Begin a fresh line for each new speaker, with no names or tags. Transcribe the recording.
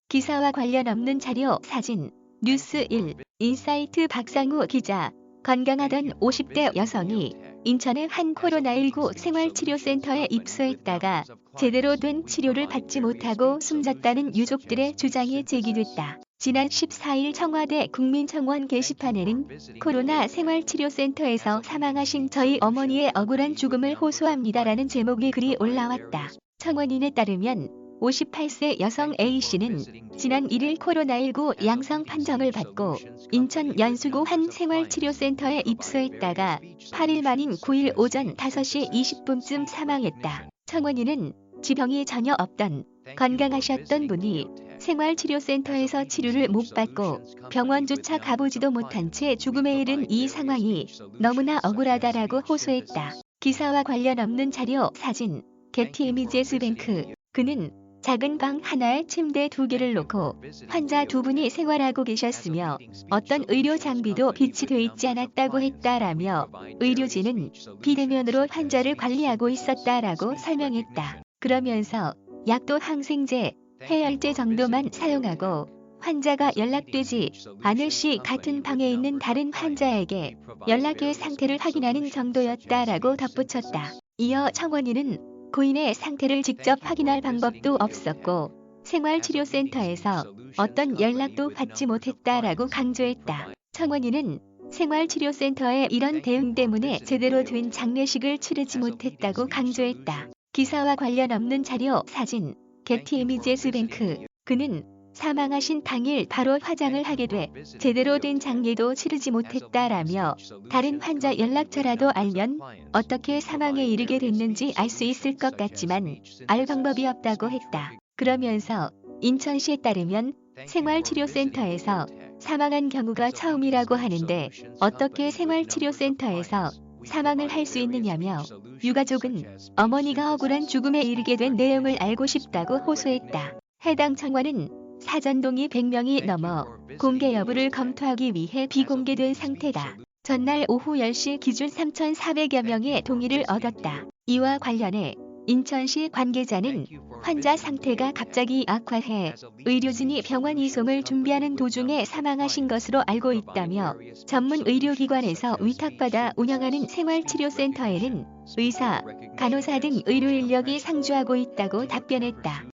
기사와 관련 없는 자료, 사진, 뉴스 1, 인사이트 박상우 기자. 건강하던 50대 여성이 인천의 한 코로나19 생활치료센터에 입소했다가 제대로 된 치료를 받지 못하고 숨졌다는 유족들의 주장이 제기됐다. 지난 14일 청와대 국민청원 게시판에는 코로나 생활치료센터에서 사망하신 저희 어머니의 억울한 죽음을 호소합니다라는 제목의 글이 올라왔다. 청원인에 따르면 58세 여성 A씨는 지난 1일 코로나19 양성 판정을 받고 인천 연수구 한 생활치료센터에 입소했다가 8일 만인 9일 오전 5시 20분쯤 사망했다. 청원인은 지병이 전혀 없던 건강하셨던 분이 생활치료센터에서 치료를 못 받고 병원조차 가보지도 못한 채 죽음에 이른 이 상황이 너무나 억울하다라고 호소했다. 기사와 관련 없는 자료, 사진, 게티 이미제스뱅크. 그는 작은 방 하나에 침대 2개를 놓고 환자 2분이 생활하고 계셨으며 어떤 의료 장비도 비치돼 있지 않았다고 했다라며 의료진은 비대면으로 환자를 관리하고 있었다라고 설명했다. 그러면서 약도 항생제, 해열제 정도만 사용하고 환자가 연락되지 않을 시 같은 방에 있는 다른 환자에게 연락해 상태를 확인하는 정도였다라고 덧붙였다. 이어 청원인은 고인의 상태를 직접 확인할 방법도 없었고 생활치료센터에서 어떤 연락도 받지 못했다라고 강조했다. 청원인은 생활치료센터의 이런 대응 때문에 제대로 된 장례식을 치르지 못했다고 강조했다. 기사와 관련 없는 자료, 사진, 게티 이미제스뱅크. 그는 사망하신 당일 바로 화장을 하게 돼 제대로 된 장례도 치르지 못했다라며 다른 환자 연락처라도 알면 어떻게 사망에 이르게 됐는지 알 수 있을 것 같지만 알 방법이 없다고 했다. 그러면서 인천시에 따르면 생활치료센터에서 사망한 경우가 처음이라고 하는데 어떻게 생활치료센터에서 사망을 할 수 있느냐며 유가족은 어머니가 억울한 죽음에 이르게 된 내용을 알고 싶다고 호소했다. 해당 청원은 사전 동의 100명이 넘어 공개 여부를 검토하기 위해 비공개된 상태다. 전날 오후 10시 기준 3,400여 명의 동의를 얻었다. 이와 관련해 인천시 관계자는 환자 상태가 갑자기 악화해 의료진이 병원 이송을 준비하는 도중에 사망하신 것으로 알고 있다며 전문 의료기관에서 위탁받아 운영하는 생활치료센터에는 의사, 간호사 등 의료 인력이 상주하고 있다고 답변했다.